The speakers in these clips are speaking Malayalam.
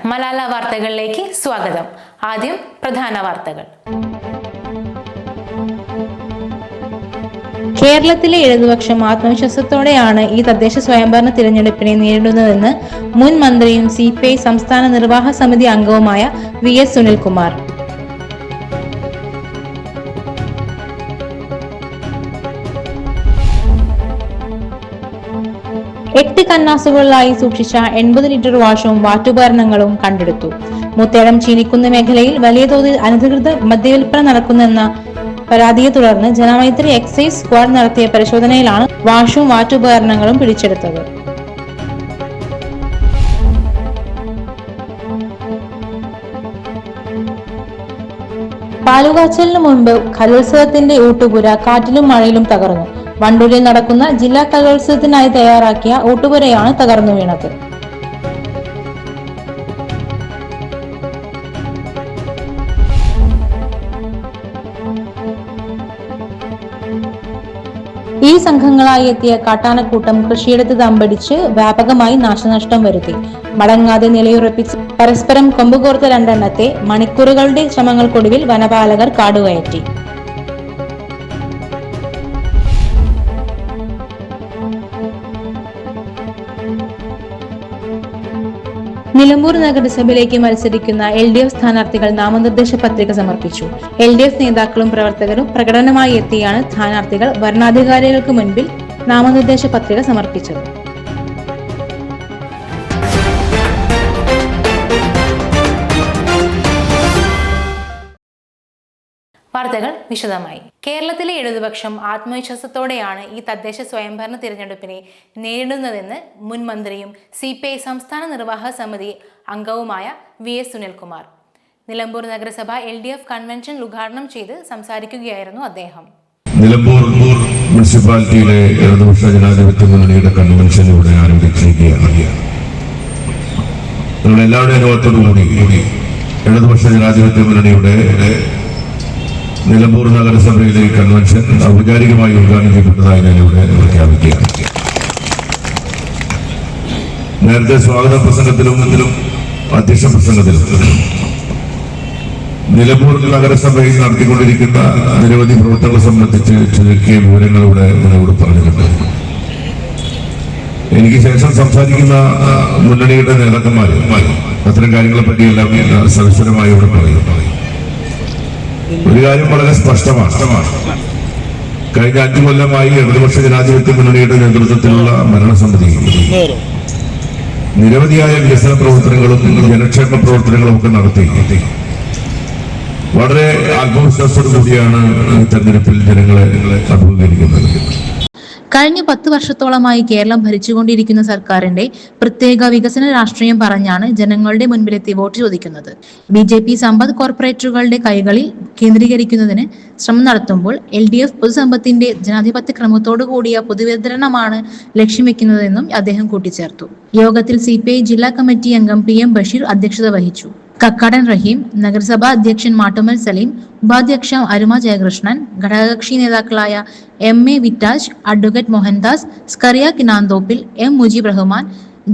മലാല വാർത്തകളിലേക്ക് സ്വാഗതം. ആദ്യം പ്രധാന വാർത്തകൾ. കേരളത്തിലെ ഇടതുപക്ഷം ആത്മവിശ്വാസത്തോടെയാണ് ഈ തദ്ദേശ സ്വയംഭരണ തിരഞ്ഞെടുപ്പിനെ നേരിടുന്നതെന്ന് മുൻ മന്ത്രിയും CPI സംസ്ഥാന നിർവാഹക സമിതി അംഗവുമായ VS സുനിൽകുമാർ. എട്ട് കന്നാസുകളിലായി സൂക്ഷിച്ച 80 ലിറ്റർ വാഷും വാറ്റുപകരണങ്ങളും കണ്ടെടുത്തു. മുത്തേടം ചീനിക്കുന്ന് മേഖലയിൽ വലിയ തോതിൽ അനധികൃത മദ്യവിൽപ്പന നടക്കുന്നെന്ന പരാതിയെ തുടർന്ന് ജനമൈത്രി എക്സൈസ് സ്ക്വാഡ് നടത്തിയ പരിശോധനയിലാണ് വാഷും വാറ്റുപകരണങ്ങളും പിടിച്ചെടുത്തത്. പാലുകാച്ചലിന് മുൻപ് കലോത്സവത്തിന്റെ ഊട്ടുപുര കാറ്റിലും മഴയിലും തകർന്നു. വണ്ടൂരിൽ നടക്കുന്ന ജില്ലാ കലോത്സവത്തിനായി തയ്യാറാക്കിയ ഊട്ടുപുരയാണ് തകർന്നു വീണത്. ഈ സംഘങ്ങളായി എത്തിയ കാട്ടാനക്കൂട്ടം കൃഷിയിടത്ത് തമ്പടിച്ച് വ്യാപകമായി നാശനഷ്ടം വരുത്തി. മടങ്ങാതെ നിലയുറപ്പിച്ച് പരസ്പരം കൊമ്പുകോർത്ത രണ്ടെണ്ണത്തെ മണിക്കൂറുകളുടെ ശ്രമങ്ങൾക്കൊടുവിൽ വനപാലകർ കാടുകയറ്റി. നിലമ്പൂർ നഗരസഭയിലേക്ക് മത്സരിക്കുന്ന LDF സ്ഥാനാർത്ഥികൾ നാമനിർദ്ദേശ പത്രിക സമർപ്പിച്ചു. LDF നേതാക്കളും പ്രവർത്തകരും പ്രകടനമായി എത്തിയാണ് സ്ഥാനാർത്ഥികൾ വരണാധികാരികൾക്ക് മുൻപിൽ നാമനിർദ്ദേശ പത്രിക സമർപ്പിച്ചത്. വാർത്തകൾ വിശദമായി. കേരളത്തിലെ ഇടതുപക്ഷം ആത്മവിശ്വാസത്തോടെയാണ് ഈ തദ്ദേശ സ്വയംഭരണ തിരഞ്ഞെടുപ്പിനെ നേരിടുന്നതെന്ന് മുൻ മന്ത്രിയും CPI സംസ്ഥാന നിർവാഹക സമിതി അംഗവുമായ VS സുനിൽകുമാർ. നിലമ്പൂർ നഗരസഭ LDF കൺവെൻഷൻ ഉദ്ഘാടനം ചെയ്ത് സംസാരിക്കുകയായിരുന്നു അദ്ദേഹം. നിലമ്പൂർ മുനിസിപ്പാലിറ്റിയിലെ ഇടതുപക്ഷ ജനാധിപത്യ മുന്നണിയുടെ കൺവെൻഷൻ ഇവിടെ ആരംഭിച്ചിരിക്കുകയാണ്. നിങ്ങളുടെ എല്ലാവരുടെയും അനുഭവത്തോടുകൂടി ഇടതുപക്ഷ ജനാധിപത്യ മുന്നണിയുടെ നിലമ്പൂർ നഗരസഭയിലെ കൺവെൻഷൻ ഔപചാരികമായി ഉദ്ഘാടനം ചെയ്യപ്പെട്ടതായി ഞാൻ ഇവിടെ പ്രഖ്യാപിക്കുകയാണ്. നേരത്തെ സ്വാഗത പ്രസംഗത്തിലും അധ്യക്ഷ പ്രസംഗത്തിലും നിലമ്പൂർ നഗരസഭയിൽ നടത്തിക്കൊണ്ടിരിക്കുന്ന നിരവധി പ്രവർത്തനങ്ങളെ സംബന്ധിച്ച് ചുരുക്കിയ വിവരങ്ങൾ ഇവിടെ പറഞ്ഞിട്ടുണ്ട്. എനിക്ക് ശേഷം സംസാരിക്കുന്ന മുന്നണിയുടെ നേതാക്കന്മാർ അത്തരം കാര്യങ്ങളെ പറ്റിയെല്ലാം സവിസ്തരമായി ഇവിടെ പറയും. ഒരു കാര്യം വളരെ സ്പഷ്ടമാണ്. കഴിഞ്ഞ 5 കൊല്ലമായി ഇടതുപക്ഷ ജനാധിപത്യ മുന്നണിയുടെ നേതൃത്വത്തിലുള്ള ഭരണസമിതി നിരവധിയായ വികസന പ്രവർത്തനങ്ങളും ജനക്ഷേമ പ്രവർത്തനങ്ങളും ഒക്കെ നടത്തി വളരെ ആത്മവിശ്വാസത്തോടു കൂടിയാണ് ഈ തെരഞ്ഞെടുപ്പിൽ ജനങ്ങളെ അഭിമുഖീകരിക്കുന്നത്. കഴിഞ്ഞ 10 വർഷത്തോളമായി കേരളം ഭരിച്ചുകൊണ്ടിരിക്കുന്ന സർക്കാരിന്റെ പ്രത്യേക വികസന രാഷ്ട്രീയം പറഞ്ഞാണ് ജനങ്ങളുടെ മുൻപിലെത്തി വോട്ട് ചോദിക്കുന്നത്. BJP സമ്പദ് കോർപ്പറേറ്റുകളുടെ കൈകളിൽ കേന്ദ്രീകരിക്കുന്നതിന് ശ്രമം നടത്തുമ്പോൾ LDF പൊതുസമ്പത്തിന്റെ ജനാധിപത്യ ക്രമത്തോടു കൂടിയ പൊതുവിതരണമാണ് ലക്ഷ്യം വെക്കുന്നതെന്നും അദ്ദേഹം കൂട്ടിച്ചേർത്തു. യോഗത്തിൽ CPI ജില്ലാ കമ്മിറ്റി അംഗം PM ബഷീർ അധ്യക്ഷത വഹിച്ചു. കക്കാടൻ റഹീം, നഗരസഭാ അധ്യക്ഷൻ മാട്ടുമൽ സലീം, ഉപാധ്യക്ഷ അരുമ ജയകൃഷ്ണൻ, ഘടകകക്ഷി നേതാക്കളായ MA വിറ്റാജ്, advocate Mohandas, Scaria Kinanthoppil, M Mujeeb Rahman,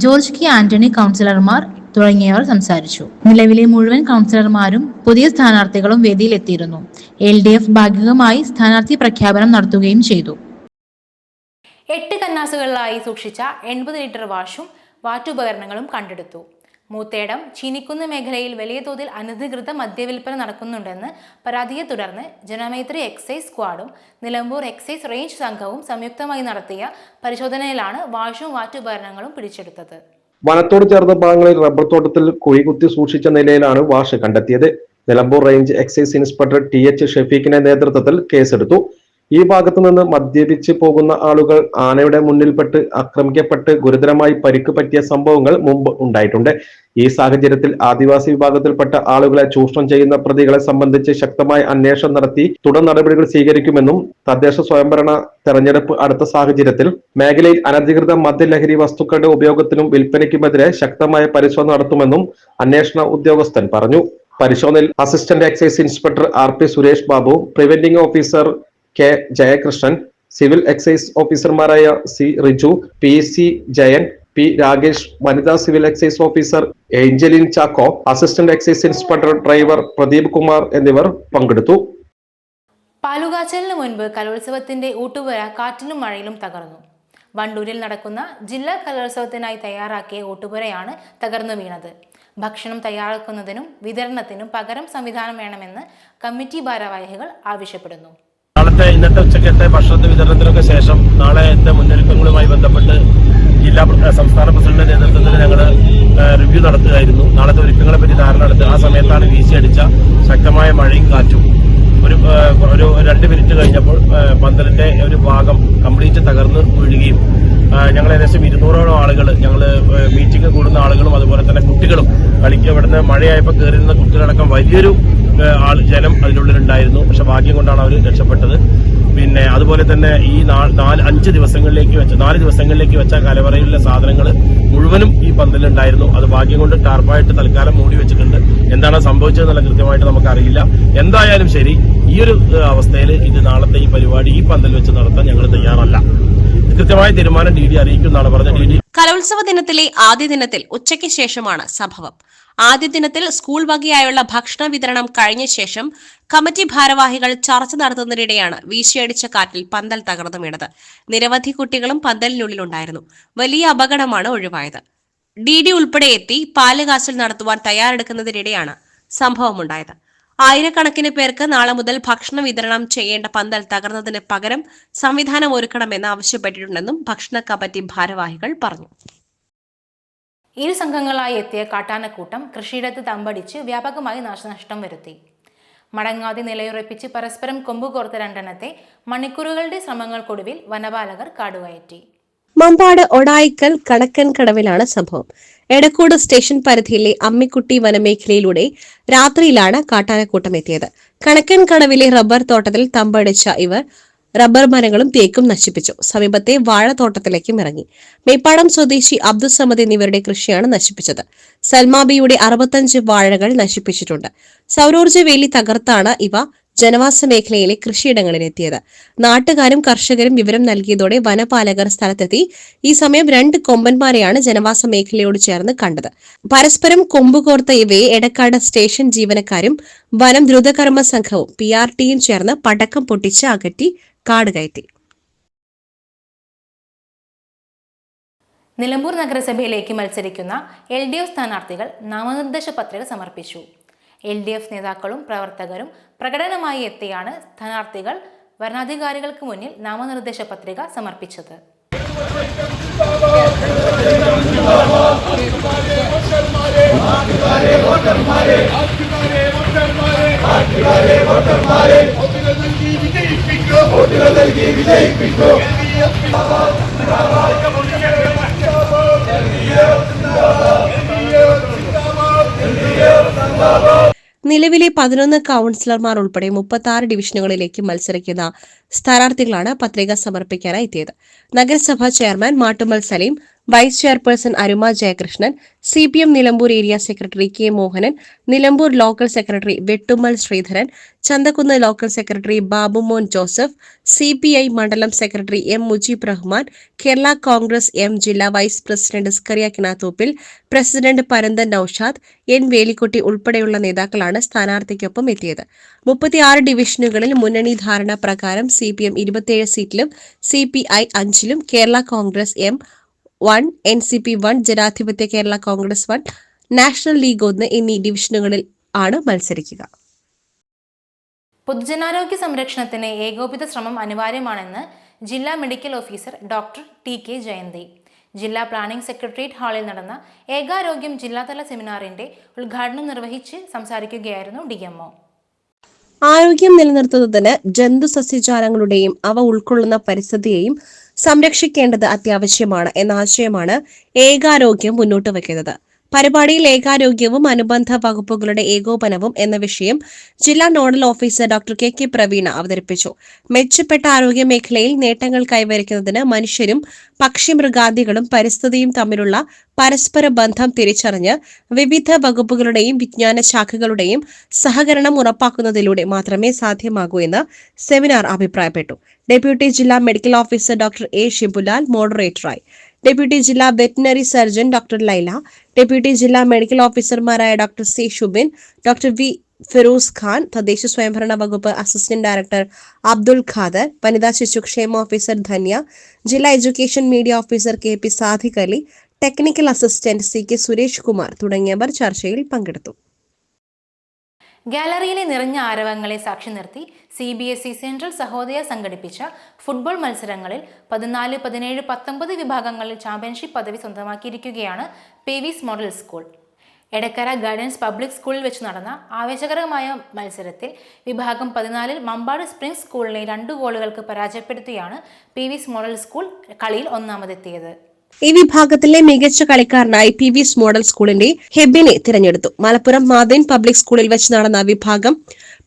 George K Antony കൗൺസിലർമാർ തുടങ്ങിയവർ സംസാരിച്ചു. നിലവിലെ മുഴുവൻ കൗൺസിലർമാരും പുതിയ സ്ഥാനാർത്ഥികളും വേദിയിലെത്തിയിരുന്നു. LDF ഭാഗികമായി സ്ഥാനാർത്ഥി പ്രഖ്യാപനം നടത്തുകയും ചെയ്തു. 8 കന്നാസുകളിലായി സൂക്ഷിച്ച 80 ലിറ്റർ വാഷും വാറ്റുപകരണങ്ങളും കണ്ടെടുത്തു. മൂത്തേടം ചീനിക്കുന്ന് മേഖലയിൽ വലിയ തോതിൽ അനധികൃത മദ്യവിൽപ്പന നടക്കുന്നുണ്ടെന്ന് പരാതിയെ തുടർന്ന് ജനമൈത്രി എക്സൈസ് സ്ക്വാഡും നിലമ്പൂർ എക്സൈസ് റേഞ്ച് സംഘവും സംയുക്തമായി നടത്തിയ പരിശോധനയിലാണ് വാഷും വാറ്റുപകരണങ്ങളും പിടിച്ചെടുത്തത്. വനത്തോട് ചേർന്ന ഭാഗങ്ങളിൽ റബ്ബർ തോട്ടത്തിൽ കുഴികുത്തി സൂക്ഷിച്ച നിലയിലാണ് വാഷ് കണ്ടെത്തിയത്. Nilambur range excise inspector TH ഷെഫീഖിന്റെ നേതൃത്വത്തിൽ കേസെടുത്തു. ഈ ഭാഗത്തു നിന്ന് മദ്യപിച്ച് പോകുന്ന ആളുകൾ ആനയുടെ മുന്നിൽപ്പെട്ട് ആക്രമിക്കപ്പെട്ട് ഗുരുതരമായി പരിക്ക് പറ്റിയ സംഭവങ്ങൾ മുമ്പ് ഉണ്ടായിട്ടുണ്ട്. ഈ സാഹചര്യത്തിൽ ആദിവാസി വിഭാഗത്തിൽപ്പെട്ട ആളുകളെ ചൂഷണം ചെയ്യുന്ന പ്രതികളെ സംബന്ധിച്ച് ശക്തമായ അന്വേഷണം നടത്തി തുടർ നടപടികൾ സ്വീകരിക്കുമെന്നും തദ്ദേശ സ്വയംഭരണ തെരഞ്ഞെടുപ്പ് അടുത്ത സാഹചര്യത്തിൽ മേഖലയിൽ അനധികൃത മദ്യലഹരി വസ്തുക്കളുടെ ഉപയോഗത്തിനും വിൽപ്പനയ്ക്കുമെതിരെ ശക്തമായ പരിശോധന നടത്തുമെന്നും അന്വേഷണ ഉദ്യോഗസ്ഥൻ പറഞ്ഞു. പരിശോധനയിൽ assistant excise inspector RP Suresh Babu, preventing officer K Jayakrishnan, civil excise ഓഫീസർമാരായ C Riju, PC Jayan, P Rakesh, വനിതാ civil excise officer Angeline Chacko, assistant excise inspector driver Pradeep Kumar എന്നിവർ പങ്കെടുത്തു. പാലുകാച്ചലിന് മുൻപ് കലോത്സവത്തിന്റെ ഊട്ടുപുര കാറ്റിലും മഴയിലും തകർന്നു. വണ്ടൂരിൽ നടക്കുന്ന ജില്ലാ കലോത്സവത്തിനായി തയ്യാറാക്കിയ ഊട്ടുപുരയാണ് തകർന്നു വീണത്. ഭക്ഷണം തയ്യാറാക്കുന്നതിനും വിതരണത്തിനും പകരം സംവിധാനം വേണമെന്ന് കമ്മിറ്റി ഭാരവാഹികൾ ആവശ്യപ്പെടുന്നു. ഇന്നത്തെ ഉച്ചക്കത്തെ ഭക്ഷണ വിതരണത്തിനൊക്കെ ശേഷം നാളത്തെ മുന്നൊരുക്കങ്ങളുമായി ബന്ധപ്പെട്ട് സംസ്ഥാന പ്രസിഡന്റിന്റെ നേതൃത്വത്തിൽ ഞങ്ങൾ റിവ്യൂ നടത്തുകയായിരുന്നു. നാളത്തെ ഒരുക്കങ്ങളെ പറ്റി ധാരണ നടത്തുക. ആ സമയത്താണ് വീശിയടിച്ച ശക്തമായ മഴയും കാറ്റും. ഒരു 2 മിനിറ്റ് കഴിഞ്ഞപ്പോൾ പന്തലിന്റെ ഒരു ഭാഗം കംപ്ലീറ്റ് തകർന്ന് വീഴുകയും ഞങ്ങൾ ഏകദേശം 200ഓളം ആളുകൾ, ഞങ്ങൾ മീറ്റിംഗ് കൂടുന്ന ആളുകളും അതുപോലെ തന്നെ കുട്ടികളും ഇവിടുന്ന് മഴയായപ്പോൾ കയറിയിരുന്ന കുട്ടികളടക്കം വലിയൊരു ജനം അതിനുള്ളിലുണ്ടായിരുന്നു. പക്ഷെ ഭാഗ്യം കൊണ്ടാണ് അവർ രക്ഷപ്പെട്ടത്. പിന്നെ അതുപോലെ തന്നെ ഈ 4 ദിവസങ്ങളിലേക്ക് വെച്ച കലവറയിലെ സാധനങ്ങൾ മുഴുവനും ഈ പന്തലുണ്ടായിരുന്നു. അത് ഭാഗ്യം കൊണ്ട് ടാർപ്പായിട്ട് തൽക്കാലം മൂടി വെച്ചിട്ടുണ്ട്. എന്താണ് സംഭവിച്ചതെന്നുള്ള കൃത്യമായിട്ട് നമുക്കറിയില്ല. എന്തായാലും ശരി, ഈ ഒരു അവസ്ഥയിൽ ഇത് നാളത്തെ ഈ പരിപാടി ഈ പന്തൽ വെച്ച് നടത്താൻ ഞങ്ങൾ തയ്യാറല്ല. കൃത്യമായ തീരുമാനം DD അറിയിക്കുമെന്നാണ് പറഞ്ഞത്. കലോത്സവ ദിനത്തിലെ ആദ്യ ദിനത്തിൽ ഉച്ചയ്ക്ക് ശേഷമാണ് സംഭവം. ആദ്യ ദിനത്തിൽ സ്കൂൾ വകയായുള്ള ഭക്ഷണ വിതരണം കഴിഞ്ഞ ശേഷം കമ്മിറ്റി ഭാരവാഹികൾ ചർച്ച നടത്തുന്നതിനിടെയാണ് വീശിയടിച്ച കാറ്റിൽ പന്തൽ തകർന്നു വീണത്. നിരവധി കുട്ടികളും പന്തലിനുള്ളിലുണ്ടായിരുന്നു. വലിയ അപകടമാണ് ഒഴിവായത്. DD ഉൾപ്പെടെ എത്തി പാലുകാച്ചൽ നടത്തുവാൻ തയ്യാറെടുക്കുന്നതിനിടെയാണ് സംഭവമുണ്ടായത്. ആയിരക്കണക്കിന് പേർക്ക് നാളെ മുതൽ ഭക്ഷണ വിതരണം ചെയ്യേണ്ട പന്തൽ തകർന്നതിന് പകരം സംവിധാനം ഒരുക്കണമെന്ന് ആവശ്യപ്പെട്ടിട്ടുണ്ടെന്നും ഭക്ഷണ കമ്മിറ്റി ഭാരവാഹികൾ പറഞ്ഞു. ഇരു സംഘങ്ങളായി എത്തിയ കാട്ടാനക്കൂട്ടം കൃഷിയിടത്ത് തമ്പടിച്ച് വ്യാപകമായി നാശനഷ്ടം വരുത്തി. മടങ്ങാതെ നിലയുറപ്പിച്ച് പരസ്പരം കൊമ്പുകോർത്ത രണ്ടെണ്ണത്തെ മണിക്കൂറുകളുടെ ശ്രമങ്ങൾക്കൊടുവിൽ വനപാലകർ കാടുകയറ്റി. മമ്പാട് ഒടായിക്കൽ കണക്കൻകടവിലാണ് സംഭവം. എടക്കോട് സ്റ്റേഷൻ പരിധിയിലെ അമ്മിക്കുട്ടി വനമേഖലയിലൂടെ രാത്രിയിലാണ് കാട്ടാനക്കൂട്ടം എത്തിയത്. കണക്കൻകടവിലെ റബ്ബർ തോട്ടത്തിൽ തമ്പടിച്ച ഇവർ റബ്ബർ മരങ്ങളും തേക്കും നശിപ്പിച്ചു. സമീപത്തെ വാഴത്തോട്ടത്തിലേക്കും ഇറങ്ങി. മേപ്പാടം സ്വദേശി അബ്ദുസമദ് എന്നിവരുടെ കൃഷിയാണ് നശിപ്പിച്ചത്. സൽമാബിയുടെ 65 വാഴകൾ നശിപ്പിച്ചിട്ടുണ്ട്. സൗരോർജ്ജ വേലി തകർത്താണ് ഇവ ജനവാസ മേഖലയിലെ കൃഷിയിടങ്ങളിലെത്തിയത്. നാട്ടുകാരും കർഷകരും വിവരം നൽകിയതോടെ വനപാലകർ സ്ഥലത്തെത്തി. ഈ സമയം 2 കൊമ്പന്മാരെയാണ് ജനവാസ മേഖലയോട് ചേർന്ന് കണ്ടത്. പരസ്പരം കൊമ്പുകോർത്ത ഇവയെ എടക്കാട് സ്റ്റേഷൻ ജീവനക്കാരും വനം ദ്രുതകർമ്മ സംഘവും PRTയും ചേർന്ന് പടക്കം പൊട്ടിച്ച് അകറ്റി കാട് കയറ്റി. നിലമ്പൂർ നഗരസഭയിലേക്ക് മത്സരിക്കുന്ന LDF സ്ഥാനാർത്ഥികൾ നാമനിർദ്ദേശ പത്രിക സമർപ്പിച്ചു. LDF നേതാക്കളും പ്രവർത്തകരും പ്രകടനമായി എത്തിയാണ് സ്ഥാനാർത്ഥികൾ വരണാധികാരികൾക്ക് മുന്നിൽ നാമനിർദ്ദേശ പത്രിക സമർപ്പിച്ചത്. നിലവിലെ 11 കൌൺസിലർമാർ ഉൾപ്പെടെ 36 ഡിവിഷനുകളിലേക്ക് മത്സരിക്കുന്ന സ്ഥാനാർത്ഥികളാണ് പത്രിക സമർപ്പിക്കാനായി എത്തിയത്. നഗരസഭാ chairman Mattummal Saleem, vice chairperson Aruma Jayakrishnan, CPM Nilambur area secretary K Mohanan, Nilambur local secretary Vettummal Sreedharan, Chanthakkunnu local secretary Babumon Joseph, CPI മണ്ഡലം secretary M Mujeeb Rahman, Kerala Congress M ജില്ലാ vice president Scaria Kinathoppil, president Paranthan Noushad, N Velikkutty ഉൾപ്പെടെയുള്ള നേതാക്കളാണ് സ്ഥാനാർത്ഥിക്കൊപ്പം എത്തിയത്. 36 ഡിവിഷനുകളിൽ മുന്നണി ധാരണ പ്രകാരം CPM 27 സീറ്റിലും CPI 5ലും, Kerala Congress M 1, NCP 1, ജനാധിപത്യ കേരള കോൺഗ്രസ് 1, നാഷണൽ ലീഗ് 1 എന്നീ ഡിവിഷനുകളിൽ ആണ് മത്സരിക്കുക. പൊതുജനാരോഗ്യ സംരക്ഷണത്തിന് ഏകോപിത ശ്രമം അനിവാര്യമാണെന്ന് ജില്ലാ medical officer doctor TK Jayanthi ജില്ലാ പ്ലാനിംഗ് സെക്രട്ടേറിയറ്റ് ഹാളിൽ നടന്ന ഏകാരോഗ്യം ജില്ലാതല സെമിനാറിന്റെ ഉദ്ഘാടനം നിർവഹിച്ച് സംസാരിക്കുകയായിരുന്നു DMO. ആരോഗ്യം നിലനിർത്തുന്നതിന് ജന്തുസസ്യജാലങ്ങളുടെയും അവ ഉൾക്കൊള്ളുന്ന പരിസ്ഥിതിയെയും സംരക്ഷിക്കേണ്ടത് അത്യാവശ്യമാണ് എന്ന ആശയമാണ് ഏകാരോഗ്യം മുന്നോട്ട് വയ്ക്കുന്നത്. പരിപാടിയിൽ ഏകാരോഗ്യവും അനുബന്ധ വകുപ്പുകളുടെ ഏകോപനവും എന്ന വിഷയം ജില്ലാ nodal officer doctor KK Praveena അവതരിപ്പിച്ചു. മെച്ചപ്പെട്ട ആരോഗ്യ മേഖലയിൽ നേട്ടങ്ങൾ കൈവരിക്കുന്നതിന് മനുഷ്യരും പക്ഷിമൃഗാദികളും പരിസ്ഥിതിയും തമ്മിലുള്ള പരസ്പര ബന്ധം തിരിച്ചറിഞ്ഞ് വിവിധ വകുപ്പുകളുടെയും വിജ്ഞാന ശാഖകളുടെയും സഹകരണം ഉറപ്പാക്കുന്നതിലൂടെ മാത്രമേ സാധ്യമാകൂ എന്ന് സെമിനാർ അഭിപ്രായപ്പെട്ടു. ഡെപ്യൂട്ടി ജില്ലാ medical officer doctor A Shibulal മോഡറേറ്ററായി. ഡെപ്യൂട്ടി ജില്ലാ veterinary surgeon doctor Laila, deputy ജില്ലാ മെഡിക്കൽ ഓഫീസർമാരായ doctor C Shubin, doctor V Firoz Khan, തദ്ദേശ സ്വയംഭരണ വകുപ്പ് അസിസ്റ്റന്റ് ഡയറക്ടർ അബ്ദുൾ ഖാദർ, വനിതാ ശിശുക്ഷേമ ഓഫീസർ ധന്യ, ജില്ലാ education media officer K P Sadiq Ali, technical assistant C K Suresh Kumar തുടങ്ങിയവർ ചർച്ചയിൽ പങ്കെടുത്തു. ഗാലറിയിലെ നിറഞ്ഞ ആരവങ്ങളെ സാക്ഷി നിർത്തി CBSE സെൻട്രൽ സഹോദയ സംഘടിപ്പിച്ച ഫുട്ബോൾ മത്സരങ്ങളിൽ 14, 17, 19 വിഭാഗങ്ങളിൽ ചാമ്പ്യൻഷിപ്പ് പദവി സ്വന്തമാക്കിയിരിക്കുകയാണ് Peevees model school. Edakkara guidance public സ്കൂളിൽ വെച്ച് നടന്ന ആവേശകരമായ മത്സരത്തിൽ വിഭാഗം 14 മമ്പാട് സ്പ്രിംഗ് സ്കൂളിനെ 2 ഗോളുകൾക്ക് പരാജയപ്പെടുത്തിയാണ് പേവീസ് മോഡൽ സ്കൂൾ കളിയിൽ ഒന്നാമതെത്തിയത്. ഈ വിഭാഗത്തിലെ മികച്ച കളിക്കാരനായി പേവീസ് മോഡൽ സ്കൂളിന്റെ ഹെബിനെ തിരഞ്ഞെടുത്തു. മലപ്പുറം മാതൻ പബ്ലിക് സ്കൂളിൽ വെച്ച് നടന്ന വിഭാഗം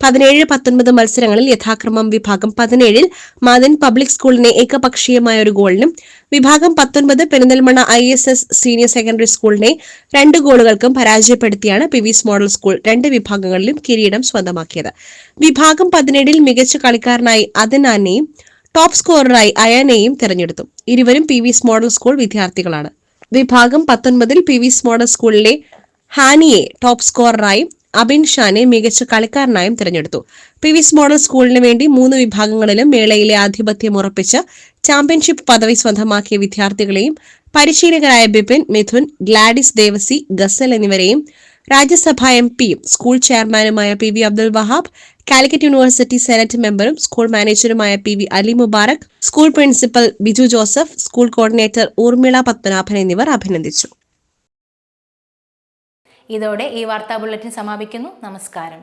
17, 19 മത്സരങ്ങളിൽ യഥാക്രമം വിഭാഗം 17 മാതൻ പബ്ലിക് സ്കൂളിനെ ഏകപക്ഷീയമായ 1 ഗോളിനും, വിഭാഗം 19 പെരിന്തൽമണ്ണ ISS സീനിയർ സെക്കൻഡറി സ്കൂളിനെ 2 ഗോളുകൾക്കും പരാജയപ്പെടുത്തിയാണ് പേവീസ് മോഡൽ സ്കൂൾ 2 വിഭാഗങ്ങളിലും കിരീടം സ്വന്തമാക്കിയത്. വിഭാഗം 17 മികച്ച കളിക്കാരനായി അദനാനെയും ടോപ്പ് സ്കോററായി അയാനെയും തെരഞ്ഞെടുത്തു. ഇരുവരും പേവീസ് മോഡൽ സ്കൂൾ വിദ്യാർത്ഥികളാണ്. വിഭാഗം 19 പേവീസ് മോഡൽ സ്കൂളിലെ ഹാനിയെ ടോപ്പ് സ്കോററായും അബിൻ ഷാനെ മികച്ച കളിക്കാരനായും തെരഞ്ഞെടുത്തു. പേവീസ് മോഡൽ സ്കൂളിന് വേണ്ടി 3 വിഭാഗങ്ങളിലും മേളയിലെ ആധിപത്യം ഉറപ്പിച്ച് ചാമ്പ്യൻഷിപ്പ് പദവി സ്വന്തമാക്കിയ വിദ്യാർത്ഥികളെയും പരിശീലകരായ ബിപിൻ, മിഥുൻ, ഗ്ലാഡിസ് ദേവസി, ഗസൽ എന്നിവരെയും രാജ്യസഭാ MP-യും സ്കൂൾ ചെയർമാനുമായ PV Abdul Wahab, Calicut university senate മെമ്പറും സ്കൂൾ മാനേജറുമായ PV Ali Mubarak, school principal Biju Joseph, school coordinator Urmila Padmanabhan എന്നിവർ അഭിനന്ദിച്ചു. ഇതോടെ ഈ വാർത്താ ബുള്ളറ്റിൻ സമാപിക്കുന്നു. നമസ്കാരം.